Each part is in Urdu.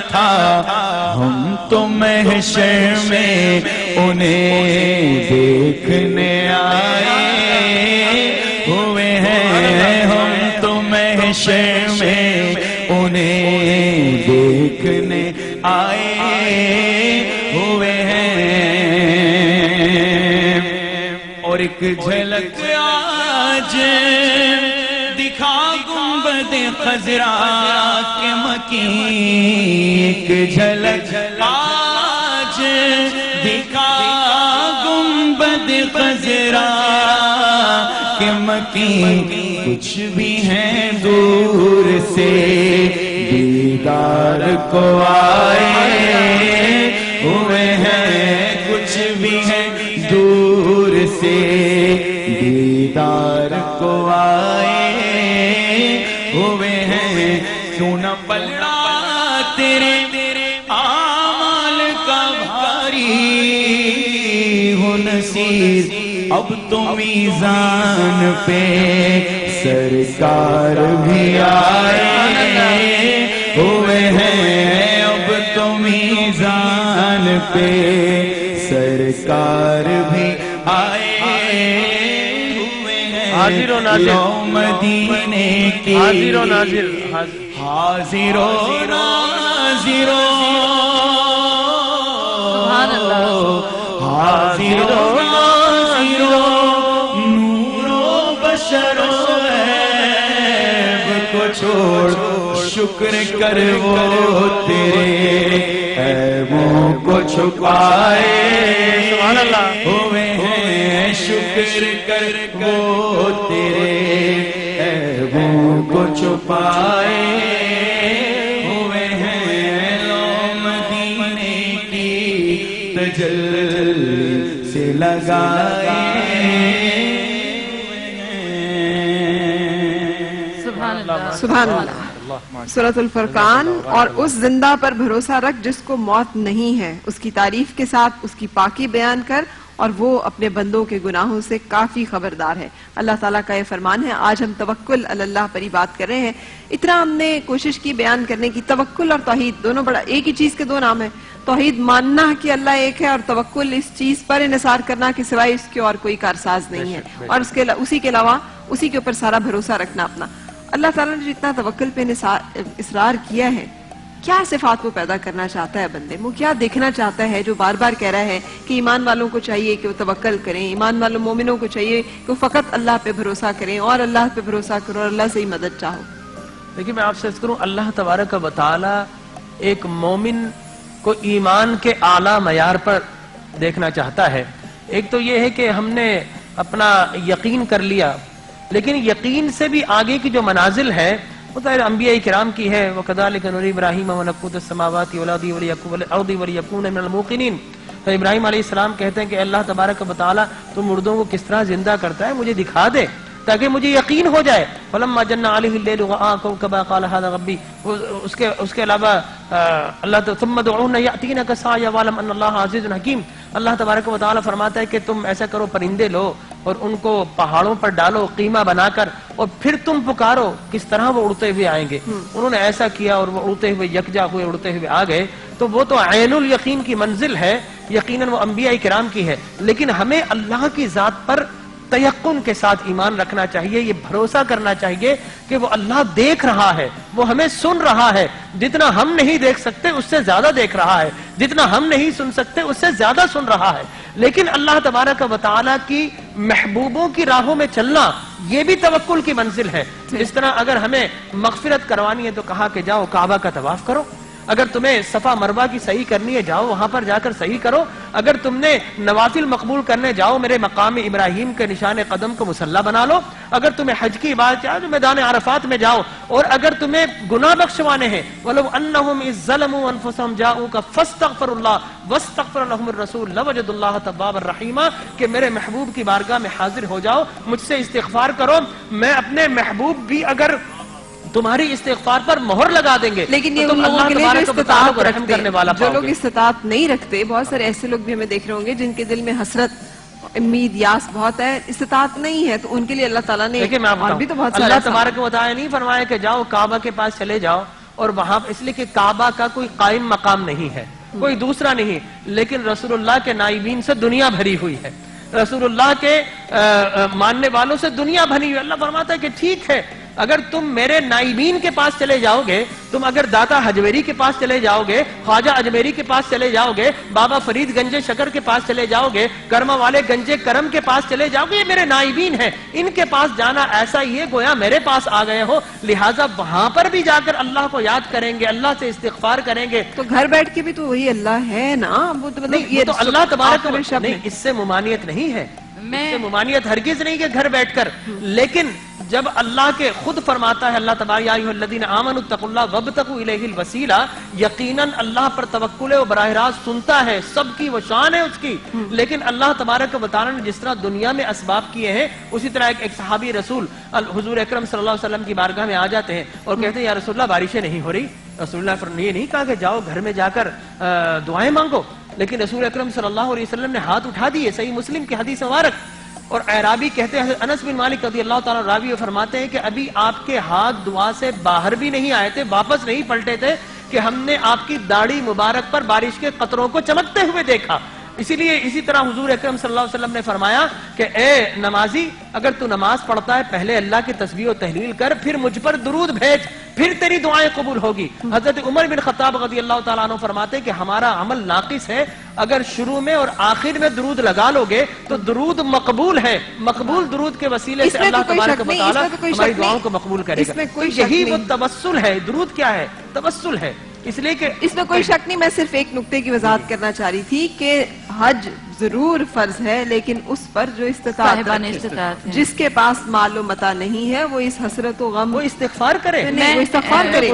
تھا، ہم تو محشر میں انہیں دیکھنے آئے ہوئے ہیں، ہم تو محشر میں انہیں دیکھنے آئے ہوئے ہیں۔ اور ایک جھلک آج دکھا گنبد خضرا کے مکین، ایک جھلک آج دکھا گنبد خضرا کے مکین، کچھ بھی ہیں دور سے دیدار کو آئے ہوئے ہیں، کچھ بھی ہیں دور سے دیدار کو آئے ہوئے ہیں۔ کیوں نہ پلڑا تیرے اعمال کا بھاری ہو نصیر، اب تو میزان پہ سرکار بھی آئے ہوئے ہیں، اب تو میزان پہ سرکار بھی آئے ہوئے ہیں۔ حاضر و ناظر، یوم مدینے کی حاضر و ناظر، حاضر و ناظر، سبحان اللہ، حاضر و ناظر، نور و بشر و عیب کو چھوڑ شکر کر وہ تیرے عیبوں کو چھپائے سبحان اللہ ہوئے ہیں، شکر کر وہ تیرے عیبوں کو چھپائے ہوئے ہیں۔ لو مدینے کی تجلی سے لگائے سبحان اللہ سبحان اللہ۔ سورۃ الفرقان۔ اور اس زندہ پر بھروسہ رکھ جس کو موت نہیں ہے، اس کی تعریف کے ساتھ اس کی پاکی بیان کر، اور وہ اپنے بندوں کے گناہوں سے کافی خبردار ہے۔ اللہ تعالیٰ کا یہ فرمان ہے۔ آج ہم توکل علی اللہ پر ہی بات کر رہے ہیں۔ اتنا ہم نے کوشش کی بیان کرنے کی، توکل اور توحید دونوں بڑا ایک ہی چیز کے دو نام ہیں۔ توحید ماننا کہ اللہ ایک ہے، اور توکل اس چیز پر انحصار کرنا کہ سوائے اس کے اور کوئی کارساز نہیں ہے، اور اسی کے علاوہ اسی کے اوپر سارا بھروسہ رکھنا اپنا۔ اللہ تعالیٰ نے جتنا توکل پہ اصرار کیا ہے، کیا صفات وہ پیدا کرنا چاہتا ہے بندے، وہ کیا دیکھنا چاہتا ہے جو بار بار کہہ رہا ہے کہ ایمان والوں کو چاہیے کہ وہ توکل کریں، ایمان والوں مومنوں کو چاہیے کہ وہ فقط اللہ پہ بھروسہ کریں، اور اللہ پہ بھروسہ کرو اور اللہ سے ہی مدد چاہو۔ دیکھیں میں آپ سے عرض کروں، اللہ تبارک و تعالی ایک مومن کو ایمان کے اعلیٰ معیار پر دیکھنا چاہتا ہے۔ ایک تو یہ ہے کہ ہم نے اپنا یقین کر لیا، لیکن یقین سے بھی آگے کی جو منازل ہے وہ تو انبیاء کرام کی ہے۔ وَكَذَلِكَ نُرِي إِبْرَاهِيمَ مَلَكُوتَ السَّمَاوَاتِ وَالْأَرْضِ وَلِيَكُونَ مِنَ الْمُوقِنِينَ۔ تو ابراہیم علیہ السلام کہتے ہیں کہ اللہ تبارک و تعالیٰ تو مردوں کو کس طرح زندہ کرتا ہے مجھے دکھا دے تاکہ مجھے یقین ہو جائے۔ فَلَمَّا جَنَّ عَلَيْهِ اللَّيْلُ رَأَىٰ كَوْكَبًا قَالَ هَٰذَا رَبِّي۔ اس کے علاوہ اللہ ثُمَّ ادْعُوهُنَّ يَأْتِينَكَ سَعْيًا وَاعْلَمْ أَنَّ اللَّهَ عَزِيزٌ حَكِيمٌ۔ اللہ تبارک و تعالیٰ فرماتا ہے کہ تم ایسا کرو، پرندے لو اور ان کو پہاڑوں پر ڈالو قیمہ بنا کر، اور پھر تم پکارو، کس طرح وہ اڑتے ہوئے آئیں گے۔ انہوں نے ایسا کیا اور وہ اڑتے ہوئے یکجا ہوئے اڑتے ہوئے آ گئے۔ تو وہ تو عین الیقین کی منزل ہے، یقیناً وہ انبیاء کرام کی ہے، لیکن ہمیں اللہ کی ذات پر تیقن کے ساتھ ایمان رکھنا چاہیے، یہ بھروسہ کرنا چاہیے کہ وہ اللہ دیکھ رہا ہے، وہ ہمیں سن رہا ہے، جتنا ہم نہیں دیکھ سکتے اس سے زیادہ دیکھ رہا ہے، جتنا ہم نہیں سن سکتے اس سے زیادہ سن رہا ہے۔ لیکن اللہ تبارک و تعالیٰ کی محبوبوں کی راہوں میں چلنا یہ بھی توکل کی منزل ہے۔ اس طرح اگر ہمیں مغفرت کروانی ہے تو کہا کہ جاؤ کعبہ کا طواف کرو، اگر تمہیں صفا مروہ کی صحیح کرنی ہے جاؤ وہاں پر جا کر صحیح کرو، اگر تم نے نوافل مقبول کرنے جاؤ میرے مقام ابراہیم کے نشان قدم کو مصلی بنا لو، اگر تمہیں حج کی عبادت چاہو تو میدان عرفات میں جاؤ، اور اگر تمہیں گناہ بخشوانے ہیں وَلَوْ أَنَّهُمْ إِذْ ظَلَمُوا أَنفُسَهُمْ جَاءُوكَ فَاسْتَغْفَرُوا اللَّهَ وَاسْتَغْفَرَ لَهُمُ الرَّسُولُ لَوَجَدُوا اللَّهَ تَوَّابًا رَحِيمًا، کہ میرے محبوب کی بارگاہ میں حاضر ہو جاؤ، مجھ سے استغفار کرو، میں اپنے محبوب بھی اگر تمہاری استغفار پر مہر لگا دیں گے، لیکن یہ تو ان لوگوں کے لیے جو استطاعت رکھتے ہیں، جو لوگ استطاعت نہیں رکھتے، بہت سارے ایسے لوگ بھی ہمیں دیکھ رہے ہوں گے جن کے دل میں حسرت، امید، یاس بہت ہے، استطاعت نہیں ہے، تو ان کے لیے اللہ تعالیٰ نے اور بھی تو بہت سارا اللہ تبارک و تعالیٰ نہیں فرمایا کہ جاؤ کعبہ کے پاس چلے جاؤ اور وہاں اس لیے کہ کعبہ کا کوئی قائم مقام نہیں ہے، کوئی دوسرا نہیں، لیکن رسول اللہ کے نائبین سے دنیا بھری ہوئی ہے، رسول اللہ کے ماننے والوں سے دنیا بھری ہوئی ہے۔ اللہ فرماتا ہے کہ ٹھیک ہے، اگر تم میرے نائبین کے پاس چلے جاؤ گے، تم اگر داتا حجویری کے پاس چلے جاؤ گے، خواجہ اجمیری کے پاس چلے جاؤ گے، بابا فرید گنج شکر کے پاس چلے جاؤ گے، کرما والے گنج کرم کے پاس چلے جاؤ گے، یہ میرے نائبین ہیں، ان کے پاس جانا ایسا ہی ہے گویا میرے پاس آ گئے ہو، لہٰذا وہاں پر بھی جا کر اللہ کو یاد کریں گے، اللہ سے استغفار کریں گے۔ تو گھر بیٹھ کے بھی تو وہی اللہ ہے نا، وہ تو مطلب یہ تو اللہ تبارک نہیں، اس سے ممانعت نہیں ہے، اس سے ممانعت ہرگز نہیں کہ گھر بیٹھ کر، لیکن جب اللہ کے خود فرماتا ہے اللہ تبارک یا ایھا الذین آمنوا اتقوا اللہ وابتغوا الیہ الوسیلہ، یقیناً اللہ پر توکل ہے، وہ براہ راست سنتا ہے، سب کی وہ شان ہے اس کی، لیکن اللہ تبارک و تعالیٰ نے جس طرح دنیا میں اسباب کیے ہیں، اسی طرح ایک صحابی رسول حضور اکرم صلی اللہ علیہ وسلم کی بارگاہ میں آ جاتے ہیں اور کہتے ہیں یا رسول اللہ بارشیں نہیں ہو رہی، رسول اللہ نے یہ نہیں کہا کہ جاؤ گھر میں جا کر دعائیں مانگو، لیکن رسول اکرم صلی اللہ علیہ وسلم نے ہاتھ اٹھا دیے، صحیح مسلم کی حدیث مبارک، اور اعرابی کہتے ہیں، انس بن مالک رضی اللہ تعالیٰ راوی فرماتے ہیں کہ ابھی آپ کے ہاتھ دعا سے باہر بھی نہیں آئے تھے، واپس نہیں پلٹے تھے کہ ہم نے آپ کی داڑھی مبارک پر بارش کے قطروں کو چمکتے ہوئے دیکھا۔ اسی لیے اسی طرح حضور اکرم صلی اللہ علیہ وسلم نے فرمایا کہ اے نمازی، اگر تو نماز پڑھتا ہے پہلے اللہ کی تسبیح و تحلیل کر، پھر مجھ پر درود بھیج، پھر تیری دعائیں قبول ہوگی۔ حضرت عمر بن خطاب رضی اللہ تعالیٰ عنہ فرماتے کہ ہمارا عمل ناقص ہے، اگر شروع میں اور آخر میں درود لگا لو گے تو درود مقبول ہے، مقبول درود کے وسیلے سے اللہ تبارک و تعالیٰ ہماری دعاؤں کو مقبول کرے گا۔ یہی وہ توسل ہے۔ درود کیا ہے؟ توسل ہے۔ اس لیے کہ اس میں کوئی شک نہیں، میں صرف ایک نقطے کی وضاحت کرنا چاہ رہی تھی کہ حج ضرور فرض ہے، لیکن اس پر جو استطاعت رکھے، جس کے پاس مال و متاع نہیں ہے، وہ اس حسرت و غم وہ استغفار کرے، وہ استغفار کرے،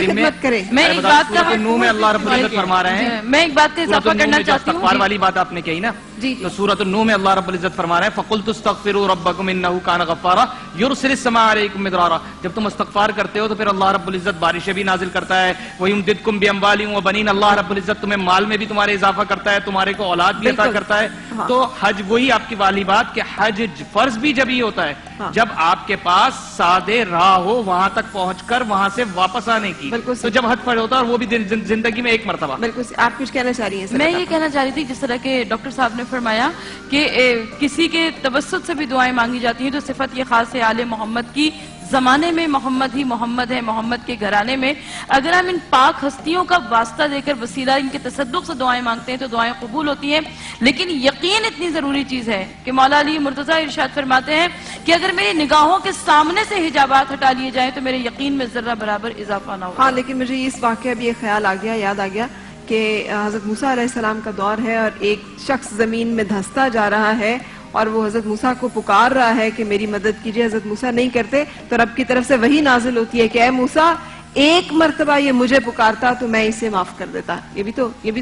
خدمت کرے۔ میں ایک بات کا نور میں اللہ رب العزت فرما رہے ہیں، میں ایک بات کا اضافہ کرنا چاہتی ہوں، استغفار والی بات آپ نے کہی نا، تو سورۃ النور میں اللہ رب العزت فرما رہے ہیں فَقُلْتُ اسْتَغْفِرُوا رَبَّكُمْ إِنَّهُ كَانَ غَفَّارًا يُرْسِلِ السَّمَاءَ عَلَيْكُمْ مِدْرَارًا۔ جب تم استغفار کرتے ہو تو پھر اللہ رب العزت بارشیں بھی نازل کرتا ہے، وَيُمْدِدْكُمْ بِأَمْوَالٍ وَبَنِينَ، اللہ رب العزت تمہیں مال میں بھی تمہارے اضافہ کرتا ہے، تمہارے کو اولاد بھی عطا کرتا ہے۔ تو حج وہی آپ کی والی بات کہ حج فرض بھی جب ہی ہوتا ہے جب آپ کے پاس سادے راہ ہو وہاں تک پہنچ کر وہاں سے واپس آنے کی، تو جب حج فرض ہوتا ہے اور وہ بھی زندگی میں ایک مرتبہ۔ بالکل آپ کچھ کہنا چاہ رہی ہیں؟ میں یہ کہنا چاہ رہی تھی، جس طرح کہ ڈاکٹر صاحب نے فرمایا کہ کسی کے توسط سے بھی دعائیں مانگی جاتی ہیں، تو صفت یہ خاص ہے آل محمد کی، زمانے میں محمد ہی محمد ہے، محمد کے گھرانے میں اگر ہم ان پاک ہستیوں کا واسطہ دے کر وسیلہ ان کے تصدق سے دعائیں مانگتے ہیں تو دعائیں قبول ہوتی ہیں، لیکن یقین اتنی ضروری چیز ہے کہ مولا علی مرتضیٰ ارشاد فرماتے ہیں کہ اگر میری نگاہوں کے سامنے سے حجابات ہٹا لیے جائیں تو میرے یقین میں ذرہ برابر اضافہ نہ ہو۔ ہاں، لیکن مجھے اس واقعہ بھی ایک خیال یاد آ گیا کہ حضرت موسیٰ علیہ السلام کا دور ہے اور ایک شخص زمین میں دھستا جا رہا ہے اور وہ حضرت موسیٰ کو پکار رہا ہے کہ میری مدد کیجئے، حضرت موسیٰ نہیں کرتے تو رب کی طرف سے وحی نازل ہوتی ہے کہ اے موسیٰ ایک مرتبہ یہ مجھے پکارتا تو میں اسے معاف کر دیتا۔ یہ بھی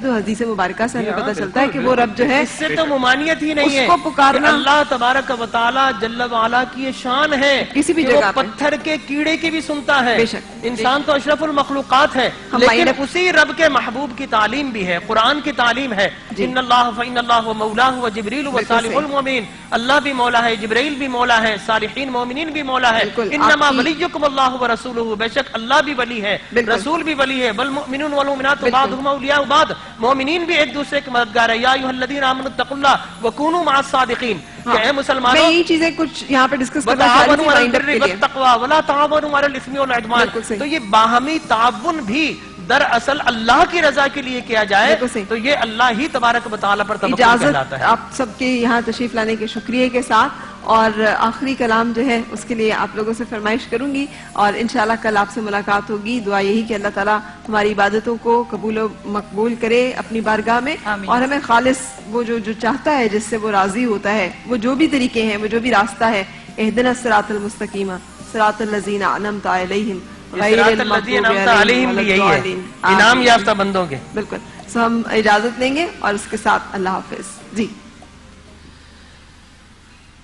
تو حدیث مبارکہ سے ہمیں پتہ چلتا ہے کہ وہ رب جو ہے اس سے تو ممانعت ہی نہیں ہے، اس کو پکارنا اللہ تبارک و تعالیٰ جل وعلا کی یہ شان ہے کسی بھی کہ وہ جگہ پہ پتھر کے کیڑے کی بھی سنتا ہے۔ بے شک انسان تو اشرف المخلوقات ہے، لیکن اسی رب کے محبوب کی تعلیم بھی ہے، قرآن کی تعلیم ہے، ان اللہ فإن اللہ مولاہ وجبریل وصالح المؤمنین، اللہ بھی مولا ہے، جبریل بھی مولا ہے، صالحین مومنین بھی مولا ہے، انما ولیکم اللہ ورسولہ، بے شک اللہ بھی ولی ہے، رسول بھی ولی ہے، والمؤمنون والمؤمنات بعضهم اولیاء بعض، مومنین بھی ایک دوسرے کے مددگار ہیں، یا ایھا الذین آمنوا اتقوا اللہ وکونوا مع الصادقین، کہ اے مسلمانوں میں یہ چیزیں کچھ یہاں پہ ڈسکس کرنا چاہ رہی تھی مائنڈ اپ کے لیے، والتقوی ولا تعاونوا علی الاثم والعدوان، تو یہ باہمی تعاون بھی دراصل اللہ کی رضا کے لیے کیا جائے تو یہ اللہ ہی تبارک و تعالی پر توکل کہلاتا ہے۔ آپ سب کے یہاں تشریف لانے کے شکریہ کے ساتھ اور آخری کلام جو ہے اس کے لیے آپ لوگوں سے فرمائش کروں گی اور انشاءاللہ کل آپ سے ملاقات ہوگی۔ دعا یہی کہ اللہ تعالیٰ ہماری عبادتوں کو قبول و مقبول کرے اپنی بارگاہ میں، اور ہمیں خالص وہ جو چاہتا ہے، جس سے وہ راضی ہوتا ہے، وہ جو بھی طریقے ہیں، وہ جو بھی راستہ ہے، اہدنا الصراط المستقیم صراط الذین انعمت علیہم غیر المغضوب علیہم ولا الضالین، انعام یافتہ بندوں کے۔ بالکل، سو ہم اجازت لیں گے اور اس کے ساتھ اللہ حافظ جی۔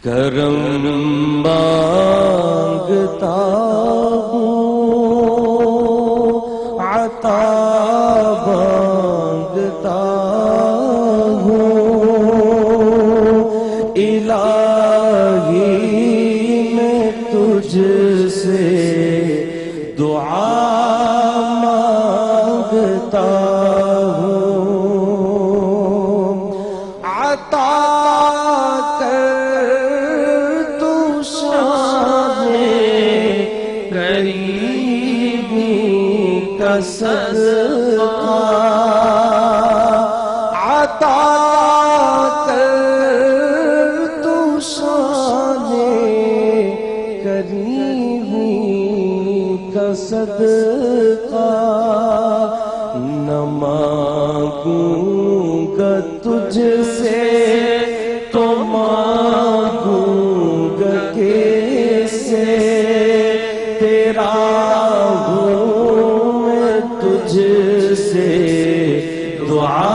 کرم مانگتا ہوں، عطا مانگتا ہوں، الہی میں تجھ سے دعا کا صدقہ عطا کر تو شان کریمی کا صدقہ نہ مانگوں گا تجھ سے تو مانگوں گا کیسے تیرا ہوں میں تجھ سے دعا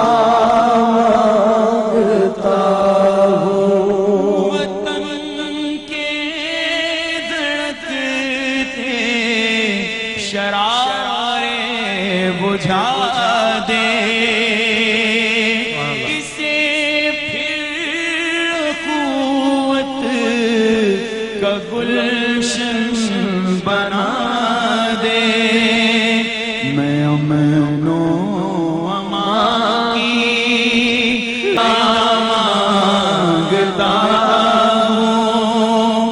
مانگتا ہوں وطن کے دھڑکتے شرارے بجھا دے اسے پھر قوت کا گلشن بنا دے میں امن و امان کی مانگتا ہوں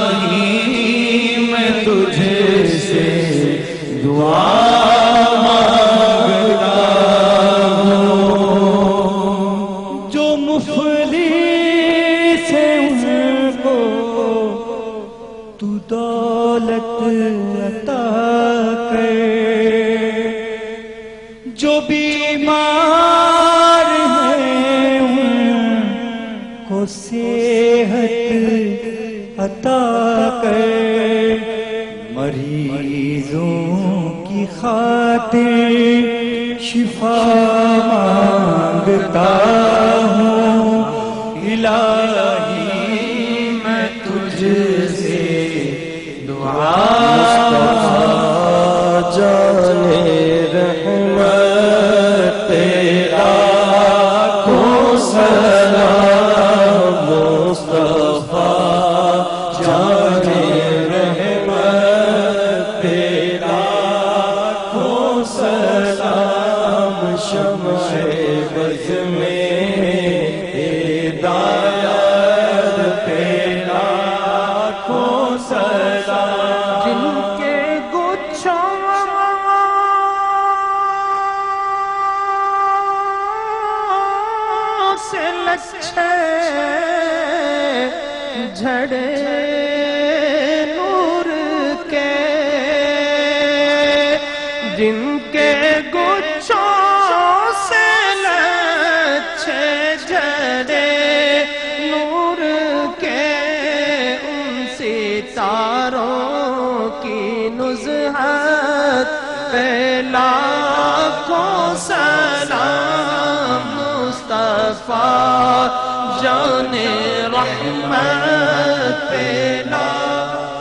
الہی میں تجھ سے دعا مانگتا ہوں جو مفلس ہے ان کو تو دولت عطا کر جو بیمار ہیں ان کو صحت عطا کر مریضوں کی خاطر شفا مانگتا ہوں الہی میں تجھ سے دعا جانے رحمت تیرا کو سلام مصطفیٰ جانے رحمت تیرا کو سلام شمع بز میں ہدایت تیرا کو سلام جن کے گچھوں سے لچھے جھڑے نور کے جن کے گچھوں سے لچھے جھڑے نور کے ان ستاروں کی نزہت پہ لاکھوں سلام مصطفیٰ جان رحمت پہ لاکھوں